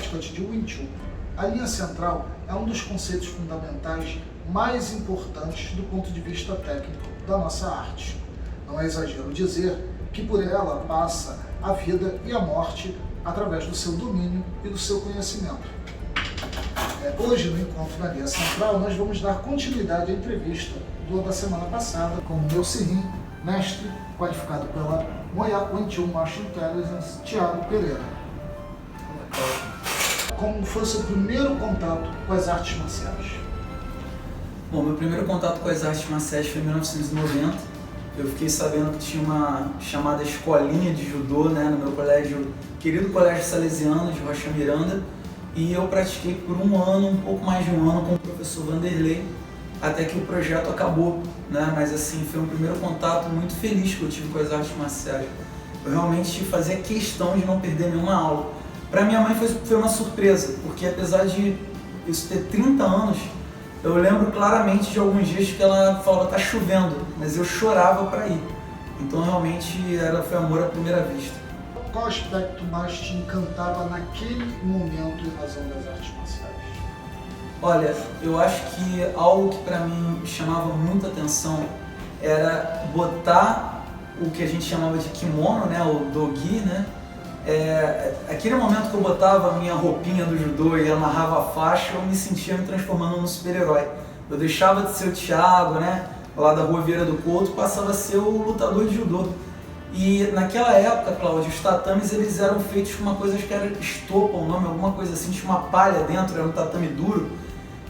praticante de Wing Chun, a linha central é um dos conceitos fundamentais mais importantes do ponto de vista técnico da nossa arte. Não é exagero dizer que por ela passa a vida e a morte através do seu domínio e do seu conhecimento. Hoje, no encontro na linha central, nós vamos dar continuidade à entrevista da semana passada com o meu Sirim, mestre qualificado pela Moya Wing Chun Martial Intelligence, Thiago Pereira. Como foi o seu primeiro contato com as artes marciais? Bom, meu primeiro contato com as artes marciais foi em 1990. Eu fiquei sabendo que tinha uma chamada escolinha de judô, né, no meu colégio, querido Colégio Salesiano de Rocha Miranda, e eu pratiquei por um ano, um pouco mais de um ano, com o professor Vanderlei, até que o projeto acabou, né? Mas assim, foi um primeiro contato muito feliz que eu tive com as artes marciais. Eu realmente fazia questão de não perder nenhuma aula. Para minha mãe foi uma surpresa, porque apesar de isso ter 30 anos, eu lembro claramente de alguns dias que ela falava, tá chovendo, mas eu chorava para ir. Então realmente foi amor à primeira vista. Qual aspecto mais te encantava naquele momento em razão das artes marciais? Olha, eu acho que algo que para mim chamava muita atenção era botar o que a gente chamava de kimono, né, o dogi, né? Aquele momento que eu botava a minha roupinha do judô e amarrava a faixa, eu me sentia me transformando num super-herói. Eu deixava de ser o Thiago, né, lá da Rua Vieira do Couto, passava a ser o lutador de judô. E naquela época, Cláudio, os tatames eles eram feitos com uma coisa que era estopa, o nome, alguma coisa assim, tinha uma palha dentro, era um tatame duro.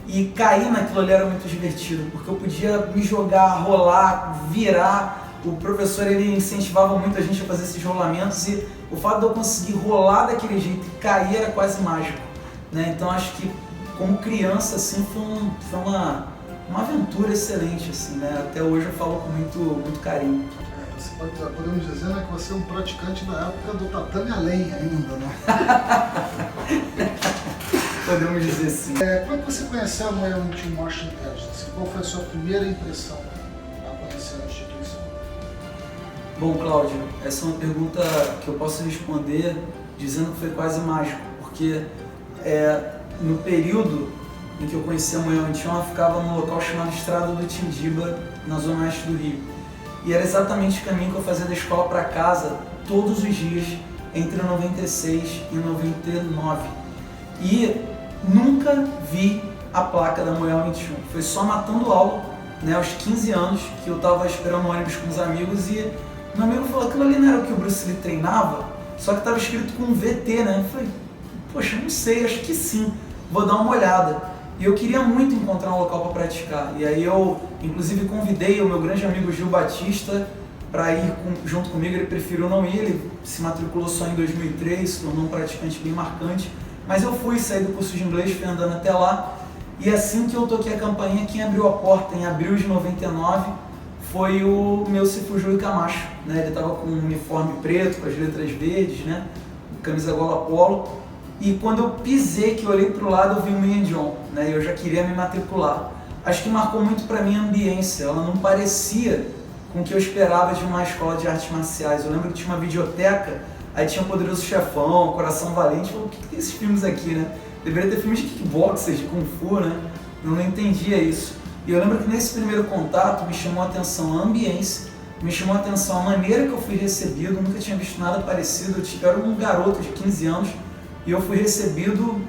E cair naquilo ali era muito divertido, porque eu podia me jogar, rolar, virar. O professor ele incentivava muito a gente a fazer esses rolamentos e o fato de eu conseguir rolar daquele jeito e cair era quase mágico, né? Então acho que como criança assim foi uma aventura excelente, assim, né? Até hoje eu falo com muito carinho. Podemos dizer, né, que você é um praticante da época do tatame a lenha ainda, né? Podemos dizer sim. Como é que você conheceu a Moya Wing Chun Martial Intelligence? Qual foi a sua primeira impressão ao conhecer a instituição? Bom, Cláudio, essa é uma pergunta que eu posso responder dizendo que foi quase mágico, porque no período em que eu conheci a Moya Wing Chun, ela ficava num local chamado Estrada do Tindiba, na zona oeste do Rio. E era exatamente o caminho que eu fazia da escola para casa todos os dias, entre 96 e 99. E nunca vi a placa da Moya Wing Chun. Foi só matando aula, né, aos 15 anos, que eu estava esperando o ônibus com os amigos e meu amigo falou, aquilo ali não era o que o Bruce Lee treinava? Só que estava escrito com VT, né? Eu falei, poxa, não sei, acho que sim, vou dar uma olhada. E eu queria muito encontrar um local para praticar. E aí eu, inclusive, convidei o meu grande amigo Gil Batista para ir junto comigo. Ele preferiu não ir, ele se matriculou só em 2003, se tornou um praticante bem marcante. Mas eu fui, saí do curso de inglês, fui andando até lá. E assim que eu toquei a campainha, quem abriu a porta em abril de 99 foi o meu Sifu Júlio Camacho, né? Ele estava com um uniforme preto, com as letras verdes, né? Camisa gola polo. E quando eu pisei, que eu olhei para o lado, eu vi o Mian John, né? Eu já queria me matricular. Acho que marcou muito para mim a ambiência, ela não parecia com o que eu esperava de uma escola de artes marciais. Eu lembro que tinha uma videoteca, aí tinha o Poderoso Chefão, Coração Valente. Eu falei, o que tem esses filmes aqui, né? Deveria ter filmes de kickboxers, de kung fu, né? Eu não entendia isso. E eu lembro que nesse primeiro contato me chamou a atenção a ambiência, me chamou a atenção a maneira que eu fui recebido, nunca tinha visto nada parecido. Eu era um garoto de 15 anos e eu fui recebido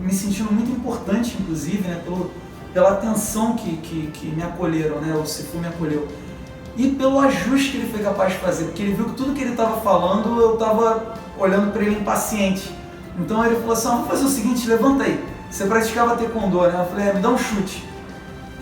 me sentindo muito importante, inclusive, né? Pela atenção que me acolheram, né? O Sifu me acolheu. E pelo ajuste que ele foi capaz de fazer, porque ele viu que tudo que ele estava falando, eu estava olhando para ele impaciente. Então ele falou assim, vamos fazer o seguinte, levanta aí. Você praticava taekwondo, né? Eu falei, me dá um chute.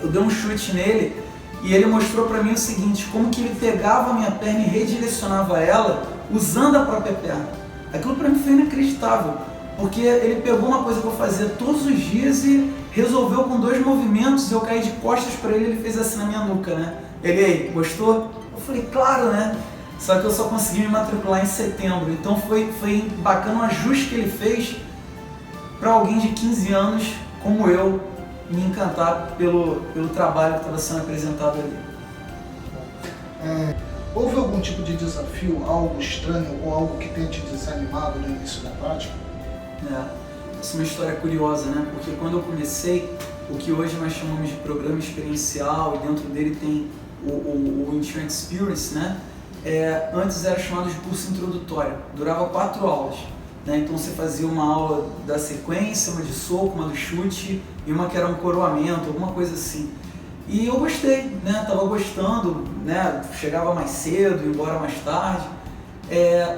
Eu dei um chute nele e ele mostrou para mim o seguinte, como que ele pegava a minha perna e redirecionava ela usando a própria perna. Aquilo para mim foi inacreditável, porque ele pegou uma coisa que eu fazia todos os dias e resolveu com 2 movimentos. Eu caí de costas para ele, ele fez assim na minha nuca, né? Ele aí, gostou? Eu falei, claro, né? Só que eu só consegui me matricular em setembro, então foi bacana o ajuste que ele fez para alguém de 15 anos como eu me encantar pelo trabalho que estava sendo apresentado ali. Houve algum tipo de desafio, algo estranho ou algo que tenha te desanimado no início da prática? Essa é uma história curiosa, né? Porque quando eu comecei, o que hoje nós chamamos de programa experiencial, e dentro dele tem o Insurance Experience, né? Antes era chamado de curso introdutório, durava 4 aulas. Né? Então você fazia uma aula da sequência, uma de soco, uma do chute e uma que era um coroamento, alguma coisa assim. E eu gostei, né? Tava gostando, né? Chegava mais cedo, ia embora mais tarde.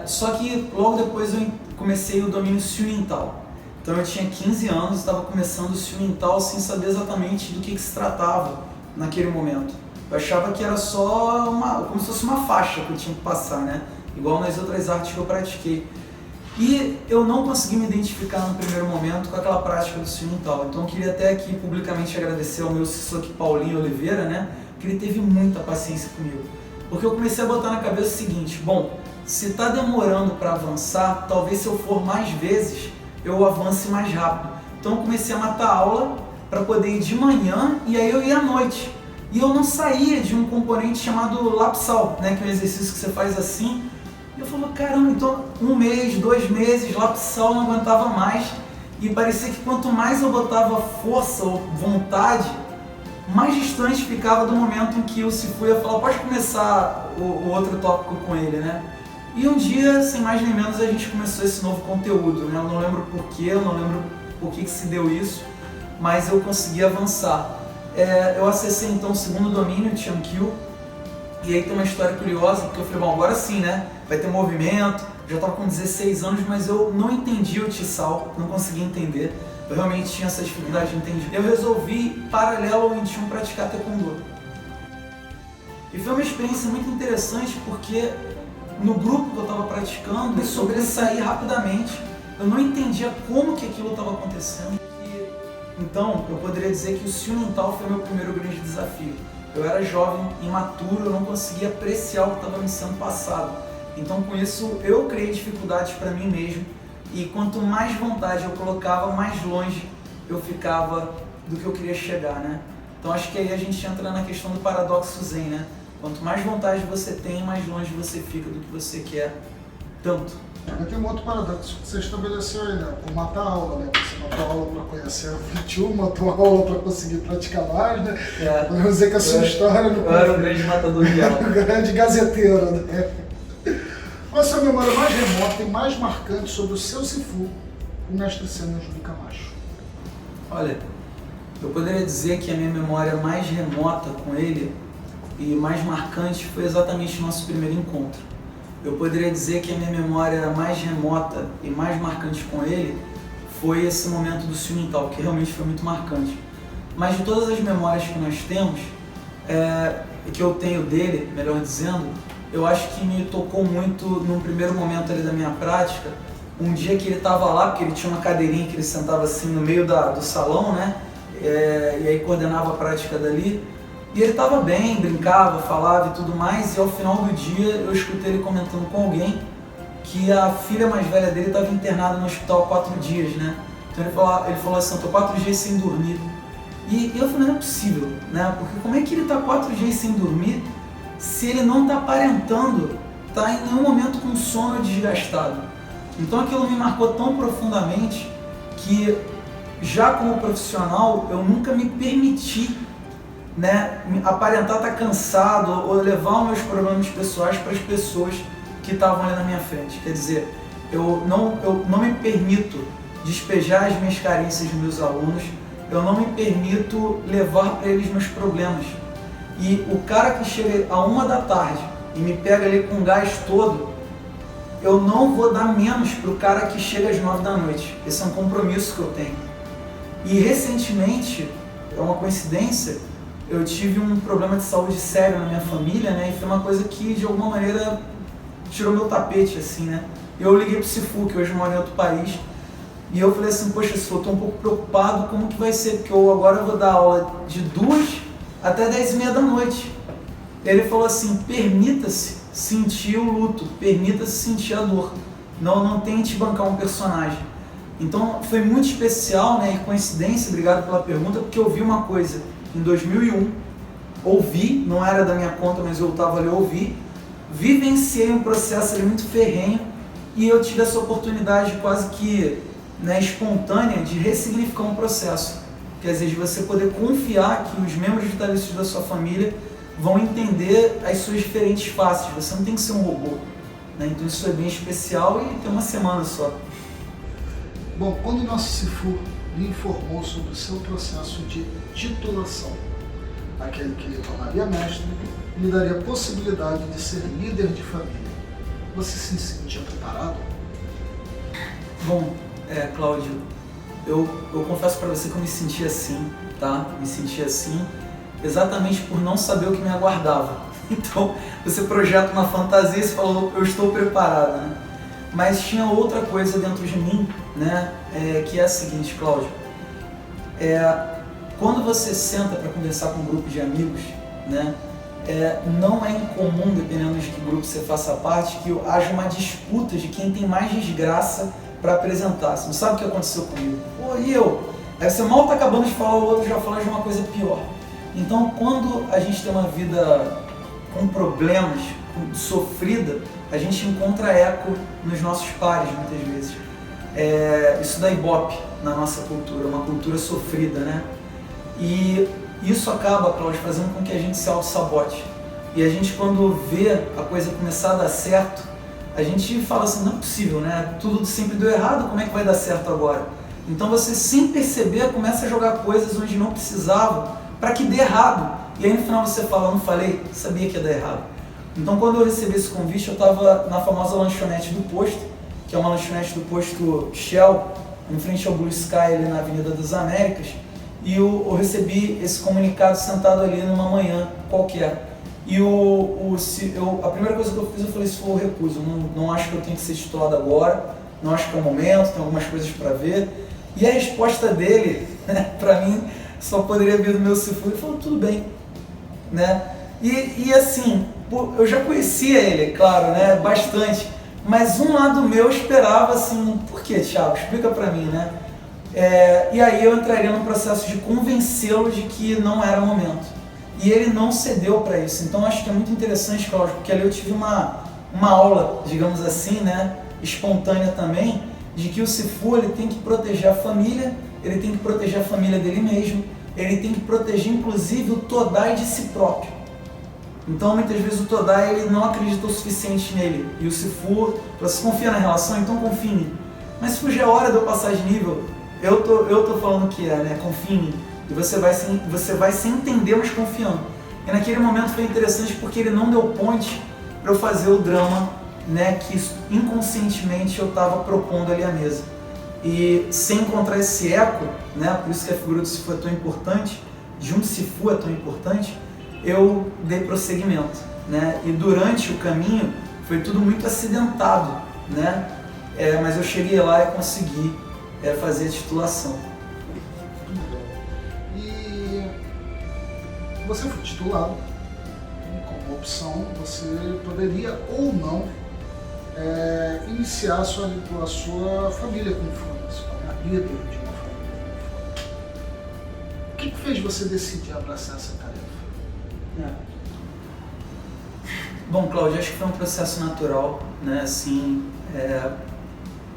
Só que logo depois eu comecei o domínio ciumental. Então eu tinha 15 anos, estava começando o ciumental sem saber exatamente do que se tratava naquele momento. Eu achava que era só como se fosse uma faixa que eu tinha que passar, né? Igual nas outras artes que eu pratiquei. E eu não consegui me identificar no primeiro momento com aquela prática do ciumental. Então eu queria até aqui publicamente agradecer ao meu assessor aqui, Paulinho Oliveira, né? Que ele teve muita paciência comigo. Porque eu comecei a botar na cabeça o seguinte: bom, se está demorando para avançar, talvez se eu for mais vezes, eu avance mais rápido. Então eu comecei a matar aula para poder ir de manhã e aí eu ia à noite. E eu não saía de um componente chamado lapsal, né? Que é um exercício que você faz assim. E eu falava, caramba, então 1 mês, 2 meses, lapsal, não aguentava mais. E parecia que quanto mais eu botava força ou vontade, mais distante ficava do momento em que o Sifu ia falar, pode começar o outro tópico com ele, né? E um dia, sem mais nem menos, a gente começou esse novo conteúdo, né? Eu não lembro porquê, eu não lembro por que se deu isso, mas eu consegui avançar. Eu acessei então o segundo domínio, o Tiankyu, e aí tem uma história curiosa, porque eu falei, bom, agora sim, né? Vai ter movimento, já estava com 16 anos, mas eu não entendi o Chisao, não conseguia entender. Eu realmente tinha essa dificuldade de entender. Eu resolvi, paralelo ao Wing Chun, praticar Taekwondo. E foi uma experiência muito interessante, porque no grupo que eu estava praticando, eu sobressaí rapidamente. Eu não entendia como que aquilo estava acontecendo. Então, eu poderia dizer que o ciumental foi meu primeiro grande desafio. Eu era jovem, imaturo, eu não conseguia apreciar o que estava me sendo passado. Então, com isso, eu criei dificuldades para mim mesmo. E quanto mais vontade eu colocava, mais longe eu ficava do que eu queria chegar, né? Então, acho que aí a gente entra na questão do paradoxo Zen, né? Quanto mais vontade você tem, mais longe você fica do que você quer tanto. Mas tem um outro paradoxo que você estabeleceu aí, né? Por matar a aula, né? Você matou a aula para conhecer o Wing Chun, matou a aula para conseguir praticar mais, né? Podemos dizer que a sua história... Eu era um grande matador de aula. Um grande gazeteiro, né? Qual a sua memória mais remota e mais marcante sobre o seu Sifu, o mestre Sênior Júlio Camacho? Olha, eu poderia dizer que a minha memória mais remota com ele e mais marcante foi exatamente o nosso primeiro encontro. Eu poderia dizer que a minha memória mais remota e mais marcante com ele foi esse momento do ciumental, que realmente foi muito marcante. Mas de todas as memórias que nós temos, que eu tenho dele, melhor dizendo, eu acho que me tocou muito num primeiro momento ali da minha prática, um dia que ele estava lá, porque ele tinha uma cadeirinha que ele sentava assim no meio do salão, né? E aí coordenava a prática dali. E ele estava bem, brincava, falava e tudo mais, e ao final do dia eu escutei ele comentando com alguém que a filha mais velha dele estava internada no hospital há 4 dias, né? Então ele falou assim, eu estou 4 dias sem dormir. E eu falei, não é possível, né? Porque como é que ele está 4 dias sem dormir se ele não está aparentando estar em nenhum momento com sono desgastado? Então aquilo me marcou tão profundamente que já como profissional eu nunca me permiti, né, aparentar estar cansado ou levar os meus problemas pessoais para as pessoas que estavam ali na minha frente. Quer dizer, eu não me permito despejar as minhas carências dos meus alunos, eu não me permito levar para eles meus problemas. E o cara que chega à 1 da tarde e me pega ali com o gás todo, eu não vou dar menos para o cara que chega às 9 da noite. Esse é um compromisso que eu tenho. E recentemente, é uma coincidência, eu tive um problema de saúde sério na minha família, né? E foi uma coisa que, de alguma maneira, tirou meu tapete, assim, né? Eu liguei pro Sifu, que hoje mora em outro país, e eu falei assim, poxa, Sifu, eu tô um pouco preocupado, como que vai ser? Porque agora eu vou dar aula de 2 até 10h30 da noite. Ele falou assim, permita-se sentir o luto, permita-se sentir a dor. Não tente bancar um personagem. Então, foi muito especial, né? E coincidência, obrigado pela pergunta, porque eu vi uma coisa em 2001, ouvi, não era da minha conta, mas eu estava ali, ouvi, vivenciei um processo ali muito ferrenho e eu tive essa oportunidade de quase que né, espontânea de ressignificar um processo. Quer dizer, de você poder confiar que os membros vitalícios da sua família vão entender as suas diferentes faces. Você não tem que ser um robô, né? Então isso é bem especial e tem uma semana só. Bom, quando o nosso Sifu lhe informou sobre o seu processo de titulação, aquele que lhe tornaria mestre, lhe daria a possibilidade de ser líder de família, você se sentia preparado? Bom, Cláudio, eu confesso para você que eu me sentia assim, tá? Me sentia assim exatamente por não saber o que me aguardava. Então, você projeta uma fantasia e fala, eu estou preparado, né? Mas tinha outra coisa dentro de mim, né? Que é a seguinte, Cláudio. Quando você senta para conversar com um grupo de amigos, né? Não é incomum, dependendo de que grupo você faça parte, que haja uma disputa de quem tem mais desgraça para apresentar. Você não sabe o que aconteceu comigo. Pô, e eu? Aí você mal está acabando de falar, o outro já fala de uma coisa pior. Então, quando a gente tem uma vida com problemas, sofrida, a gente encontra eco nos nossos pares, muitas vezes. Isso dá ibope na nossa cultura, uma cultura sofrida, né? E isso acaba, Cláudio, fazendo com que a gente se auto-sabote. E a gente, quando vê a coisa começar a dar certo, a gente fala assim, não é possível, né? Tudo sempre deu errado, como é que vai dar certo agora? Então você, sem perceber, começa a jogar coisas onde não precisava para que dê errado. E aí no final você fala, não falei, sabia que ia dar errado. Então quando eu recebi esse convite, eu estava na famosa lanchonete do posto, que é uma lanchonete do posto Shell, em frente ao Blue Sky, ali na Avenida das Américas, e eu recebi esse comunicado sentado ali numa manhã qualquer. E a primeira coisa que eu fiz, eu falei, se for eu recuso, não acho que eu tenho que ser titulado agora, não acho que é o momento, tem algumas coisas para ver. E a resposta dele, né, para mim, só poderia vir do meu Sifu, ele falou, tudo bem, né? E assim, eu já conhecia ele, claro, né, bastante, mas um lado meu esperava assim, por que, Thiago? Explica para mim, né? E aí eu entraria num processo de convencê-lo de que não era o momento. E ele não cedeu para isso. Então acho que é muito interessante, Cláudio, porque ali eu tive uma aula, digamos assim, né, espontânea também, de que o Sifu ele tem que proteger a família, ele tem que proteger a família dele mesmo, ele tem que proteger inclusive o Todai de si próprio. Então muitas vezes o Todai ele não acredita o suficiente nele. E o Sifu, você confia na relação, então confia em mim. Mas se já é hora de eu passar de nível, eu tô falando que né, confia em mim. E você vai se entender, mas confiando. E naquele momento foi interessante porque ele não deu ponte para eu fazer o drama, né, que inconscientemente eu estava propondo ali à mesa. E sem encontrar esse eco, né, por isso que a figura do Sifu é tão importante, de um Sifu é tão importante, eu dei prosseguimento, né, e durante o caminho foi tudo muito acidentado, né, mas eu cheguei lá e consegui fazer a titulação. E você foi titulado, como opção, você poderia ou não iniciar a sua família com fome, se tornar líder de uma família com fome. O que fez você decidir abraçar essa tarefa? Bom, Cláudio, acho que foi um processo natural, né? Assim,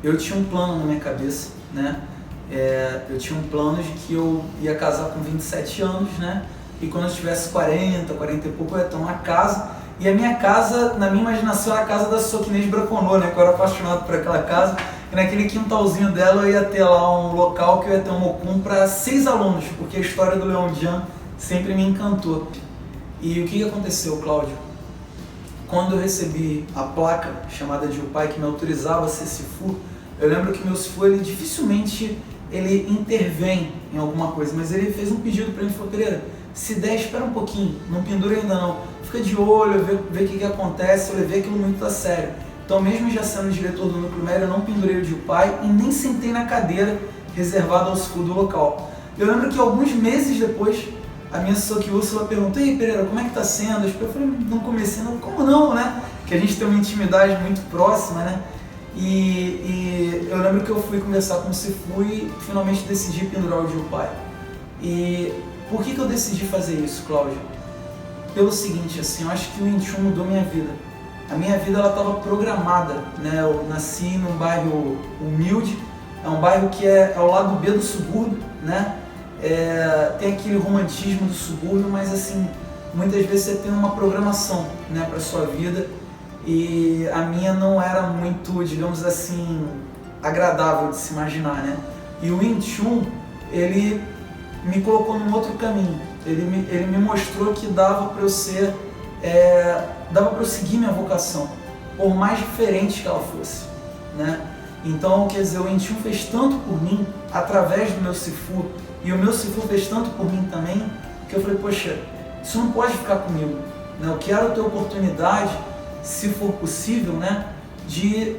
eu tinha um plano na minha cabeça, né? Eu tinha um plano de que eu ia casar com 27 anos, né? E quando eu tivesse 40 e pouco, eu ia ter uma casa. E a minha casa, na minha imaginação, era a casa da Soquinês Braconô, né? Que eu era apaixonado por aquela casa. E naquele quintalzinho dela eu ia ter lá um local que eu ia ter um Okun para 6 alunos, porque a história do Leão Jian sempre me encantou. E o que aconteceu, Cláudio? Quando eu recebi a placa chamada de Upai que me autorizava a ser Sifu, eu lembro que meu Sifu, ele dificilmente intervém em alguma coisa, mas ele fez um pedido para mim, falou, Pereira, se der, espera um pouquinho, não pendura ainda não, fica de olho, vê o que acontece, eu levei aquilo muito a sério. Então mesmo já sendo diretor do núcleo médio, eu não pendurei o de Upai e nem sentei na cadeira reservada ao Sifu do local. Eu lembro que alguns meses depois, a minha Soki Úrsula perguntou, ei Pereira, como é que tá sendo? Eu falei, não comecei, não, como não, né? Que a gente tem uma intimidade muito próxima, né? E eu lembro que eu fui conversar com o Sifu e finalmente decidi pendurar o Jiupai. E por que eu decidi fazer isso, Cláudio? Pelo seguinte, assim, eu acho que o Wing Chun mudou minha vida. A minha vida ela estava programada, né? Eu nasci num bairro humilde, É um bairro que é ao lado B do subúrbio, né? Tem aquele romantismo do subúrbio, mas assim, muitas vezes você tem uma programação, né, para sua vida, e a minha não era muito, digamos assim, agradável de se imaginar, né? E o Wing Chun, ele me colocou num outro caminho. Ele me mostrou que dava para eu seguir minha vocação, por mais diferente que ela fosse, né? Então, quer dizer, o Wing Chun fez tanto por mim, através do meu Sifu, e o meu Sifu fez tanto por mim também, que eu falei, poxa, isso não pode ficar comigo, né? Eu quero ter oportunidade, se for possível, né, de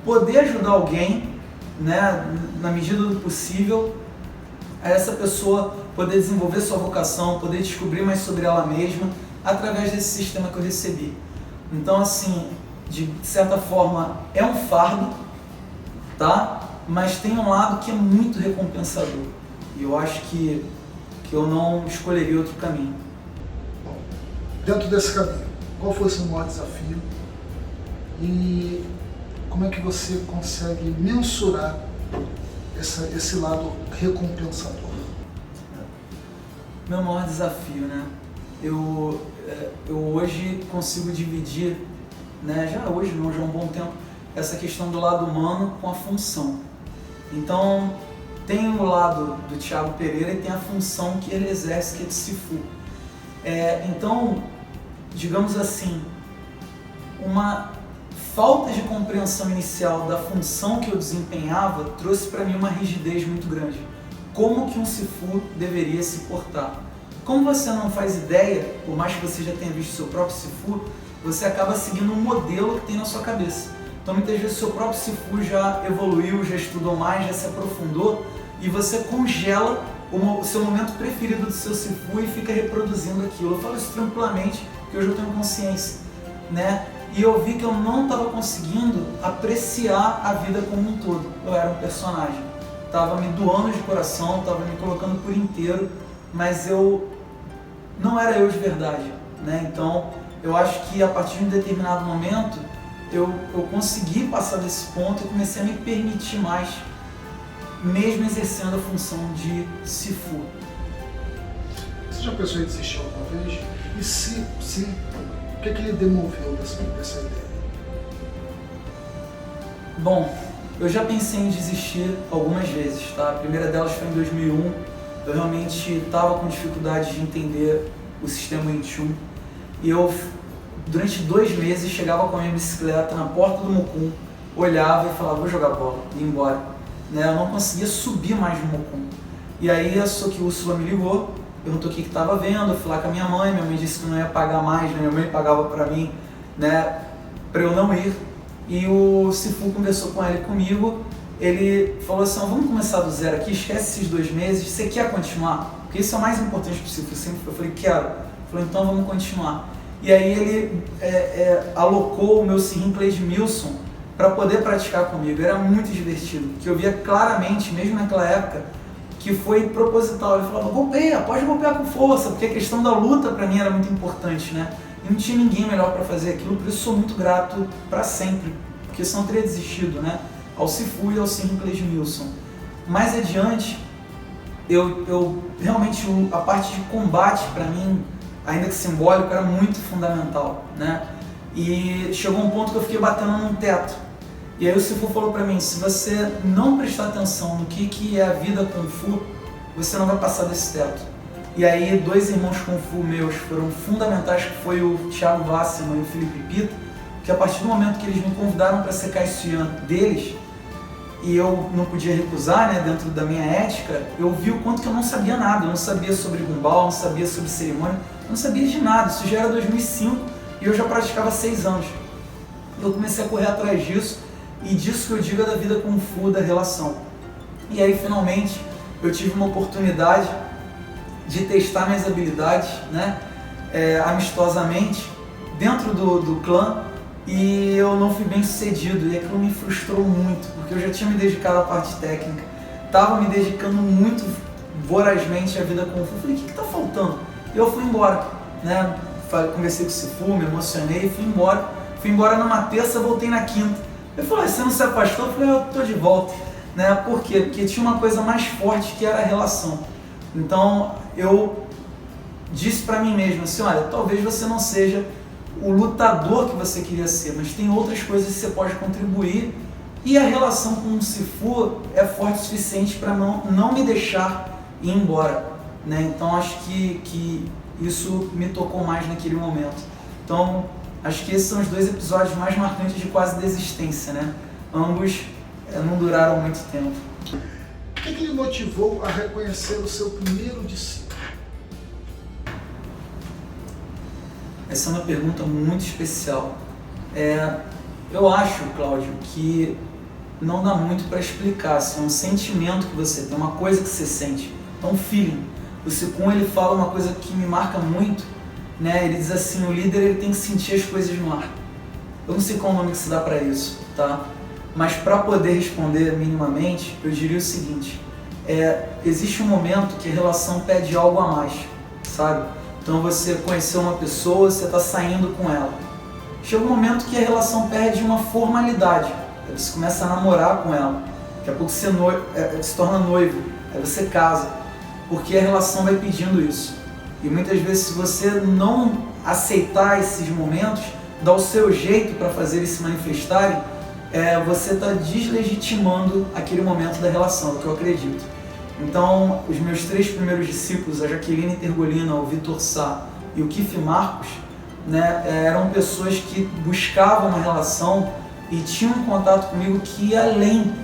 poder ajudar alguém, né, na medida do possível, a essa pessoa poder desenvolver sua vocação, poder descobrir mais sobre ela mesma, através desse sistema que eu recebi. Então, assim, de certa forma, é um fardo, tá? Mas tem um lado que é muito recompensador. E eu acho que eu não escolheria outro caminho. Bom, dentro desse caminho, qual foi o seu maior desafio? E como é que você consegue mensurar esse lado recompensador? Meu maior desafio, né? Eu hoje consigo dividir, né? Já hoje não, já há um bom tempo, essa questão do lado humano com a função. Então, tem o lado do Thiago Pereira e tem a função que ele exerce, que é de Sifu. Então, digamos assim, uma falta de compreensão inicial da função que eu desempenhava trouxe para mim uma rigidez muito grande. Como que um Sifu deveria se portar? Como você não faz ideia, por mais que você já tenha visto seu próprio Sifu, você acaba seguindo um modelo que tem na sua cabeça. Então muitas vezes o seu próprio Sifu já evoluiu, já estudou mais, já se aprofundou, e você congela o seu momento preferido do seu Sifu e fica reproduzindo aquilo. Eu falo isso tranquilamente, porque hoje eu tenho consciência, né? E eu vi que eu não estava conseguindo apreciar a vida como um todo. Eu era um personagem. Estava me doando de coração, estava me colocando por inteiro, mas eu não era eu de verdade, né? Então, eu acho que a partir de um determinado momento, eu consegui passar desse ponto e comecei a me permitir mais, mesmo exercendo a função de Sifu. Você já pensou em desistir alguma vez? E se sim, o que lhe demoveu dessa ideia? Bom, eu já pensei em desistir algumas vezes, tá? A primeira delas foi em 2001. Eu realmente estava com dificuldade de entender o sistema Wing Chun. E eu, durante 2 meses, chegava com a minha bicicleta na porta do Mukun, olhava e falava, vou jogar bola, e ia embora. Né? Eu não conseguia subir mais no Mukun. E aí a Soki Úrsula me ligou, perguntou o que estava vendo, eu fui lá com a minha mãe disse que não ia pagar mais, né? Minha mãe pagava para mim, né, para eu não ir. E o Sifu conversou com ela e comigo, ele falou assim, vamos começar do zero aqui, esquece esses 2 meses, você quer continuar? Porque isso é o mais importante para o Sifu. Eu falei, quero. Ele falou, então vamos continuar. E aí ele alocou o meu Sirin Edmilson para poder praticar comigo. Era muito divertido, porque eu via claramente, mesmo naquela época, que foi proposital. Ele falava, golpeia, pode golpear com força, porque a questão da luta para mim era muito importante, né? E não tinha ninguém melhor para fazer aquilo, por isso sou muito grato para sempre, porque senão eu teria desistido, né? Ao Sifu e ao Sirin Edmilson. Mais adiante, eu realmente, a parte de combate para mim, ainda que simbólico, era muito fundamental, né? E chegou um ponto que eu fiquei batendo num teto. E aí o Sifu falou para mim, se você não prestar atenção no que é a vida Kung Fu, você não vai passar desse teto. E aí 2 irmãos Kung Fu meus foram fundamentais, que foi o Thiago Wasserman e o Felipe Pita, que a partir do momento que eles me convidaram para ser Kaizuian deles, e eu não podia recusar, né, dentro da minha ética, eu vi o quanto que eu não sabia nada, eu não sabia sobre Gumball, não sabia sobre cerimônia, não sabia de nada, isso já era 2005 e eu já praticava 6 anos. Eu comecei a correr atrás disso, e disso que eu digo é da vida Kung Fu, da relação. E aí finalmente eu tive uma oportunidade de testar minhas habilidades, né, amistosamente, dentro do clã, e eu não fui bem sucedido, e aquilo me frustrou muito, porque eu já tinha me dedicado à parte técnica, estava me dedicando muito vorazmente à vida Kung Fu. Falei, o que está faltando? E eu fui embora, né? Conversei com o Sifu, me emocionei, fui embora. Fui embora numa terça, voltei na quinta. Ele falou, você não se afastou? Eu falei, eu estou de volta. né? Por quê? Porque tinha uma coisa mais forte que era a relação. Então eu disse para mim mesmo assim, olha, talvez você não seja o lutador que você queria ser, mas tem outras coisas que você pode contribuir, e a relação com o Sifu é forte o suficiente para não me deixar ir embora, né? Então acho que isso me tocou mais naquele momento. Então acho que esses são os dois episódios mais marcantes de quase desistência, né? Ambos não duraram muito tempo. O que lhe motivou a reconhecer o seu primeiro discípulo? Essa é uma pergunta muito especial. Eu acho, Cláudio, que não dá muito para explicar, assim, é um sentimento que você tem, uma coisa que você sente, é um feeling. O Sikun, ele fala uma coisa que me marca muito, né? Ele diz assim, o líder ele tem que sentir as coisas no ar. Eu não sei qual o nome que se dá para isso, tá? Mas para poder responder minimamente, eu diria o seguinte, existe um momento que a relação pede algo a mais, sabe? Então você conheceu uma pessoa, você está saindo com ela. Chega um momento que a relação perde uma formalidade. Aí você começa a namorar com ela. Daqui a pouco você se torna noivo. Aí você casa. Porque a relação vai pedindo isso. E muitas vezes, se você não aceitar esses momentos, dar o seu jeito para fazer eles se manifestarem, você está deslegitimando aquele momento da relação, que eu acredito. Então, os meus 3 primeiros discípulos, a Jaqueline Tergolina, o Vitor Sá e o Kiff Marcos, né, eram pessoas que buscavam uma relação e tinham um contato comigo que ia além.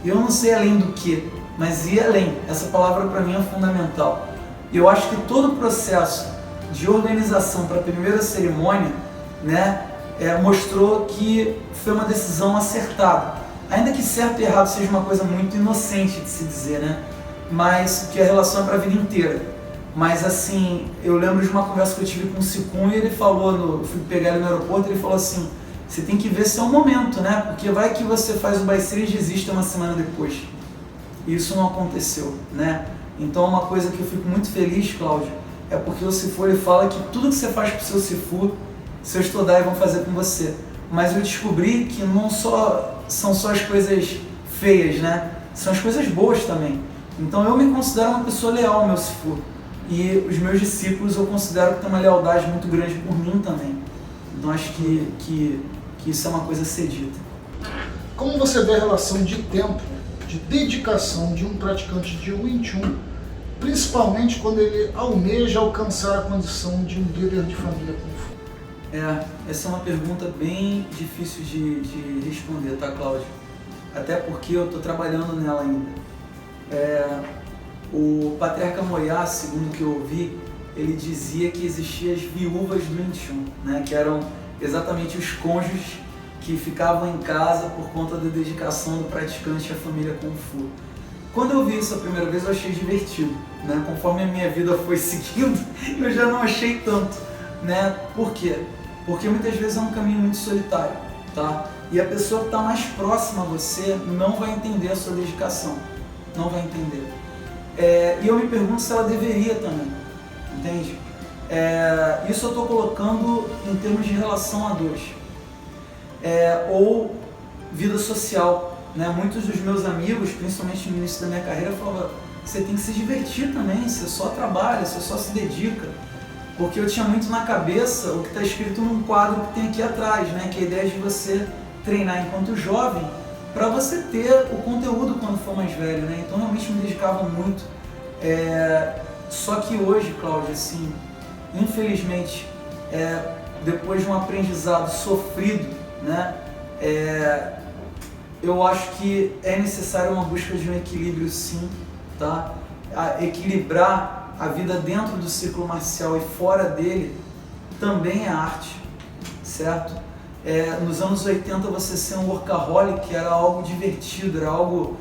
Eu não sei além do que, mas ia além. Essa palavra para mim é fundamental. E eu acho que todo o processo de organização para a primeira cerimônia, né, mostrou que foi uma decisão acertada. Ainda que certo e errado seja uma coisa muito inocente de se dizer, né? Mas que a relação é para a vida inteira. Mas assim, eu lembro de uma conversa que eu tive com o Sikun e ele falou, eu fui pegar ele no aeroporto, ele falou assim, você tem que ver se é um momento, né? Porque vai que você faz o Baicírio e desiste uma semana depois. E isso não aconteceu, né? Então uma coisa que eu fico muito feliz, Cláudio, é porque o Sifu ele fala que tudo que você faz pro seu Sifu, seus Todai vão fazer com você. Mas eu descobri que não são só as coisas feias, né? São as coisas boas também. Então eu me considero uma pessoa leal ao meu Sifu. E os meus discípulos eu considero que tem uma lealdade muito grande por mim também. Então acho que isso é uma coisa a ser dita. Como você vê a relação de tempo, de dedicação de um praticante de Wing Chun, principalmente quando ele almeja alcançar a condição de um líder de família Kung Fu? Essa é uma pergunta bem difícil de responder, tá, Cláudio? Até porque eu estou trabalhando nela ainda. O Patriarca Moyá, segundo o que eu ouvi, ele dizia que existiam as viúvas do Wing Chun, né, que eram exatamente os cônjuges que ficavam em casa por conta da dedicação do praticante à família Kung Fu. Quando eu vi isso a primeira vez, eu achei divertido, né? Conforme a minha vida foi seguindo, eu já não achei tanto, né? Por quê? Porque muitas vezes é um caminho muito solitário, tá? E a pessoa que está mais próxima a você não vai entender a sua dedicação, não vai entender. E eu me pergunto se ela deveria também, entende? Isso eu estou colocando em termos de relação a dois. Ou vida social, né? Muitos dos meus amigos, principalmente no início da minha carreira, falavam, você tem que se divertir também, você só trabalha, você só se dedica. Porque eu tinha muito na cabeça o que está escrito num quadro que tem aqui atrás, né? Que é a ideia de você treinar enquanto jovem para você ter o conteúdo quando for mais velho, né? Então realmente me dedicava muito. Só que hoje, Cláudio, assim, infelizmente, depois de um aprendizado sofrido, né? Eu acho que é necessário uma busca de um equilíbrio, sim, tá? Equilibrar a vida dentro do ciclo marcial e fora dele também é arte, certo? Nos anos 80 você ser um workaholic era algo divertido, era algo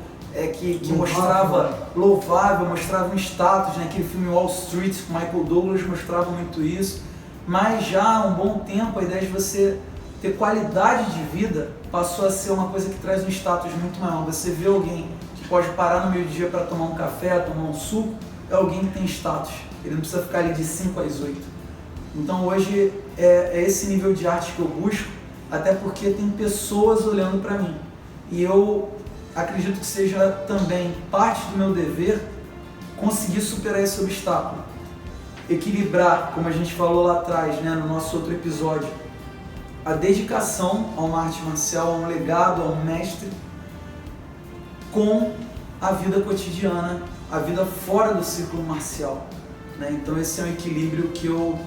que mostrava louvável, mostrava um status, né? Aquele filme Wall Street com Michael Douglas mostrava muito isso, mas já há um bom tempo a ideia de você ter qualidade de vida passou a ser uma coisa que traz um status muito maior. Você vê alguém que pode parar no meio do dia para tomar um café, tomar um suco, é alguém que tem status, ele não precisa ficar ali de 5 às 8. Então hoje é esse nível de arte que eu busco, até porque tem pessoas olhando para mim. E eu acredito que seja também parte do meu dever conseguir superar esse obstáculo. Equilibrar, como a gente falou lá atrás, né, no nosso outro episódio, a dedicação a uma arte marcial, a um legado, a um mestre, com a vida cotidiana, a vida fora do círculo marcial, né? Então esse é um equilíbrio que eu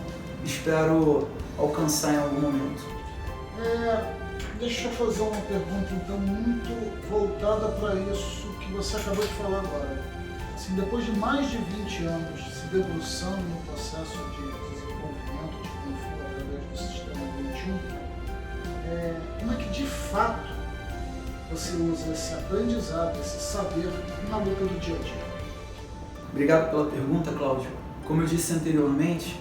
espero alcançar em algum momento. Deixa eu fazer uma pergunta então muito voltada para isso que você acabou de falar agora. Assim, depois de mais de 20 anos se debruçando no processo de desenvolvimento de Kung Fu através do sistema Wing Chun, como é que de fato você usa esse aprendizado, esse saber na luta do dia a dia? Obrigado pela pergunta, Cláudio. Como eu disse anteriormente,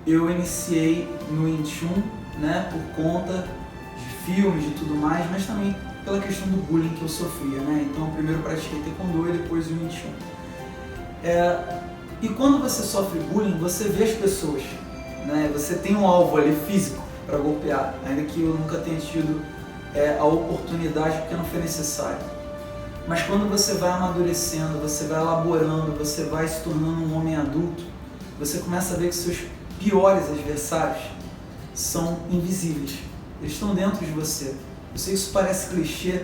eu iniciei no Wing Chun, né, por conta de filmes e tudo mais, mas também pela questão do bullying que eu sofria, né? Então, primeiro pratiquei Taekwondo e depois o Wing Chun. E quando você sofre bullying, você vê as pessoas, né? Você tem um alvo ali físico para golpear, ainda que eu nunca tenha tido a oportunidade porque não foi necessário. Mas quando você vai amadurecendo, você vai elaborando, você vai se tornando um homem adulto, você começa a ver que seus piores adversários são invisíveis. Eles estão dentro de você. Eu sei que isso parece clichê,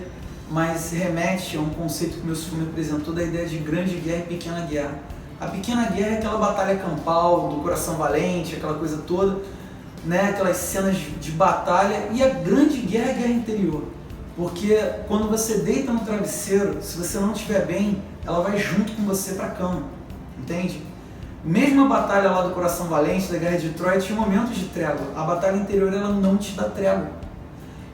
mas remete a um conceito que o meu Sifu me apresentou da ideia de grande guerra e pequena guerra. A pequena guerra é aquela batalha campal, do coração valente, aquela coisa toda, né? Aquelas cenas de batalha, e a grande guerra é a guerra interior. Porque quando você deita no travesseiro, se você não estiver bem, ela vai junto com você para a cama, entende? Mesmo a batalha lá do coração valente, da guerra de Troia, tinha momentos de trégua. A batalha interior, ela não te dá trégua.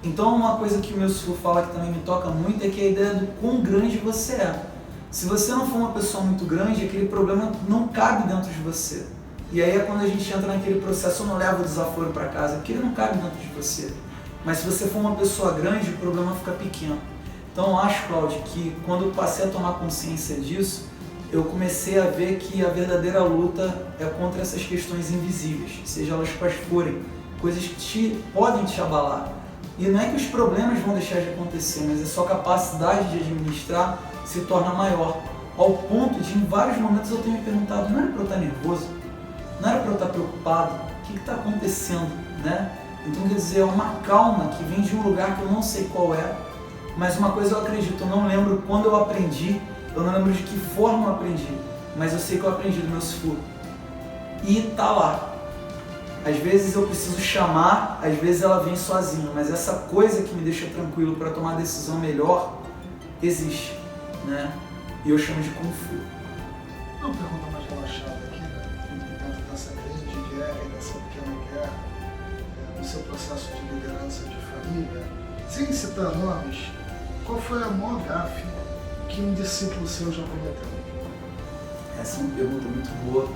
Então, uma coisa que o meu Sifu fala que também me toca muito é que a ideia do quão grande você é. Se você não for uma pessoa muito grande, aquele problema não cabe dentro de você. E aí é quando a gente entra naquele processo, eu não levo o desaforo para casa, porque ele não cabe dentro de você. Mas se você for uma pessoa grande, o problema fica pequeno. Então, eu acho, Cláudio, que quando eu passei a tomar consciência disso, eu comecei a ver que a verdadeira luta é contra essas questões invisíveis, seja elas quais forem, coisas que podem te abalar. E não é que os problemas vão deixar de acontecer, mas a sua capacidade de administrar se torna maior, ao ponto de, em vários momentos, eu tenho me perguntado, não era para eu estar nervoso? Não era para eu estar preocupado? O que está acontecendo, né? Então, quer dizer, é uma calma que vem de um lugar que eu não sei qual é, mas uma coisa eu acredito, eu não lembro quando eu aprendi, eu não lembro de que forma eu aprendi, mas eu sei que eu aprendi do meu Sifu. E tá lá. Às vezes eu preciso chamar, às vezes ela vem sozinha, mas essa coisa que me deixa tranquilo para tomar a decisão melhor, existe, né? E eu chamo de Kung Fu. Uma pergunta mais relaxada aqui, né? Dentro dessa grande guerra e dessa pequena guerra, no seu processo de liderança de família, sem citar nomes, qual foi a maior gafe que um discípulo seu já cometeu? Essa é uma pergunta muito boa,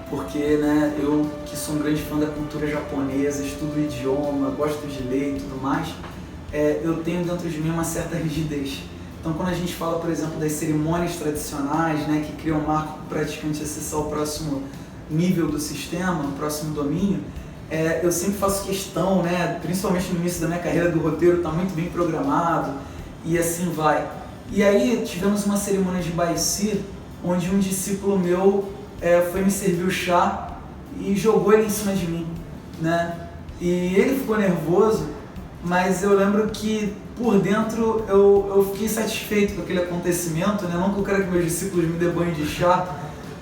porque, né, eu que sou um grande fã da cultura japonesa, estudo o idioma, gosto de ler e tudo mais, eu tenho dentro de mim uma certa rigidez. Então, quando a gente fala, por exemplo, das cerimônias tradicionais, né, que criam um marco para o praticante acessar o próximo nível do sistema, o próximo domínio, eu sempre faço questão, né, principalmente no início da minha carreira, do roteiro estar muito bem programado e assim vai. E aí tivemos uma cerimônia de Baici, onde um discípulo meu foi me servir o chá e jogou ele em cima de mim, né? E ele ficou nervoso, mas eu lembro que por dentro eu fiquei satisfeito com aquele acontecimento, né? Não que eu quero que meus discípulos me dêem banho de chá,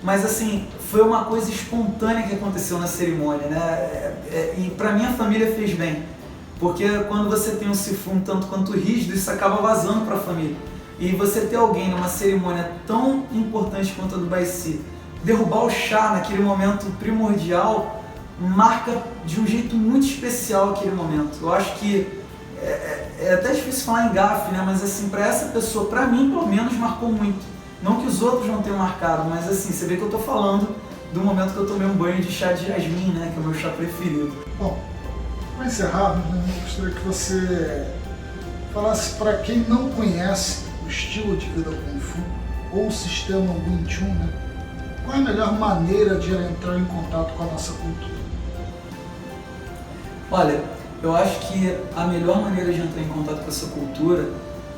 mas assim, foi uma coisa espontânea que aconteceu na cerimônia, né? E para minha família fez bem, porque quando você tem um Sifu um tanto quanto rígido, isso acaba vazando para a família. E você ter alguém numa cerimônia tão importante quanto a do Baici, derrubar o chá naquele momento primordial, marca de um jeito muito especial aquele momento. Eu acho que é até difícil falar em gafe, né? Mas assim, para essa pessoa, para mim pelo menos, marcou muito. Não que os outros não tenham marcado, mas assim, você vê que eu tô falando do momento que eu tomei um banho de chá de jasmim, né? Que é o meu chá preferido. Bom, para encerrar, eu gostaria que você falasse para quem não conhece o estilo de vida Kung Fu ou o sistema Wing Chun, né? Qual é a melhor maneira de entrar em contato com a nossa cultura? Olha, eu acho que a melhor maneira de entrar em contato com essa cultura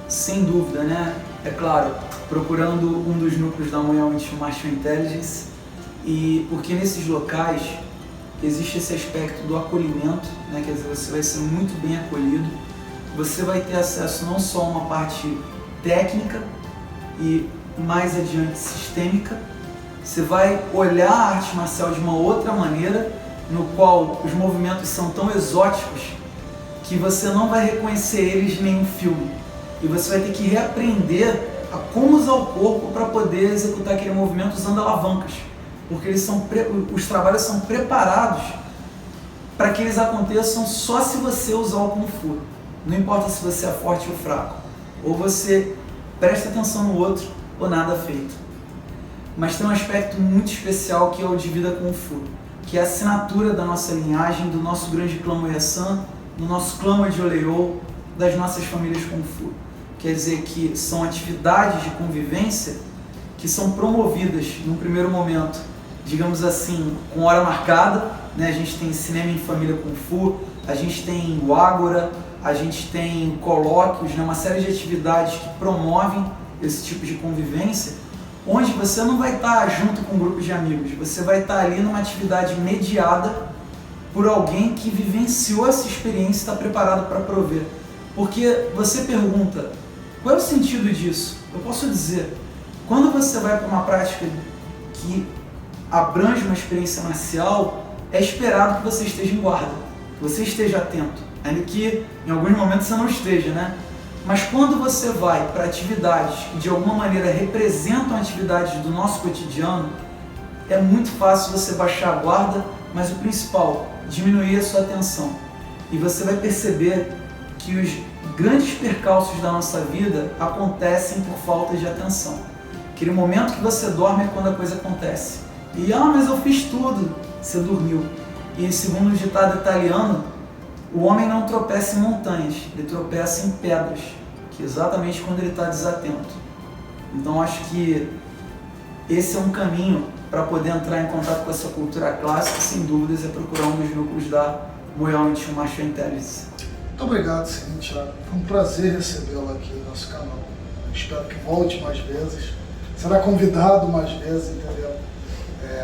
sem dúvida, né? É claro, procurando um dos núcleos da Moel Martial Intelligence, e porque nesses locais existe esse aspecto do acolhimento, né? Quer dizer, você vai ser muito bem acolhido, você vai ter acesso não só a uma parte técnica e mais adiante sistêmica, você vai olhar a arte marcial de uma outra maneira, no qual os movimentos são tão exóticos que você não vai reconhecer eles em nenhum filme. E você vai ter que reaprender a como usar o corpo para poder executar aquele movimento usando alavancas. Porque os trabalhos são preparados para que eles aconteçam só se você usar o Kung Fu. Não importa se você é forte ou fraco. Ou você presta atenção no outro ou nada feito. Mas tem um aspecto muito especial que é o de vida Kung Fu, que é a assinatura da nossa linhagem, do nosso grande clã Moyasan, do nosso clã de Oleo, das nossas famílias Kung Fu. Quer dizer que são atividades de convivência que são promovidas num primeiro momento, digamos assim, com hora marcada, né? A gente tem cinema em família Kung Fu, a gente tem o Ágora, a gente tem colóquios, né? Uma série de atividades que promovem esse tipo de convivência, onde você não vai estar junto com um grupo de amigos, você vai estar ali numa atividade mediada por alguém que vivenciou essa experiência e está preparado para prover. Porque você pergunta, qual é o sentido disso? Eu posso dizer, quando você vai para uma prática que abrange uma experiência marcial, é esperado que você esteja em guarda, que você esteja atento, ainda que em alguns momentos você não esteja, né? Mas quando você vai para atividades que de alguma maneira representam atividades do nosso cotidiano, é muito fácil você baixar a guarda, mas o principal, diminuir a sua atenção. E você vai perceber que os grandes percalços da nossa vida acontecem por falta de atenção. Aquele momento que você dorme é quando a coisa acontece. E, mas eu fiz tudo, você dormiu. E segundo o ditado italiano, o homem não tropeça em montanhas, ele tropeça em pedras, que é exatamente quando ele está desatento. Então acho que esse é um caminho para poder entrar em contato com essa cultura clássica, sem dúvidas, é procurar um dos núcleos da Moel Martial Intelligence. Muito obrigado, Thiago. Foi um prazer recebê-lo aqui no nosso canal. Espero que volte mais vezes. Será convidado mais vezes, entendeu?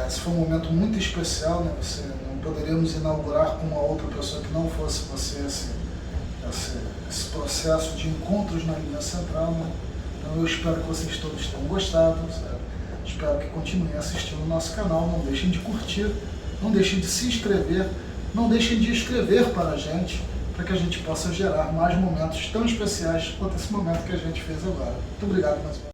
Esse foi um momento muito especial, né? Não poderíamos inaugurar com uma outra pessoa que não fosse você esse processo de encontros na linha central, né? Então eu espero que vocês todos tenham gostado, sabe? Espero que continuem assistindo o nosso canal, não deixem de curtir, não deixem de se inscrever, não deixem de escrever para a gente que a gente possa gerar mais momentos tão especiais quanto esse momento que a gente fez agora. Muito obrigado mais uma vez.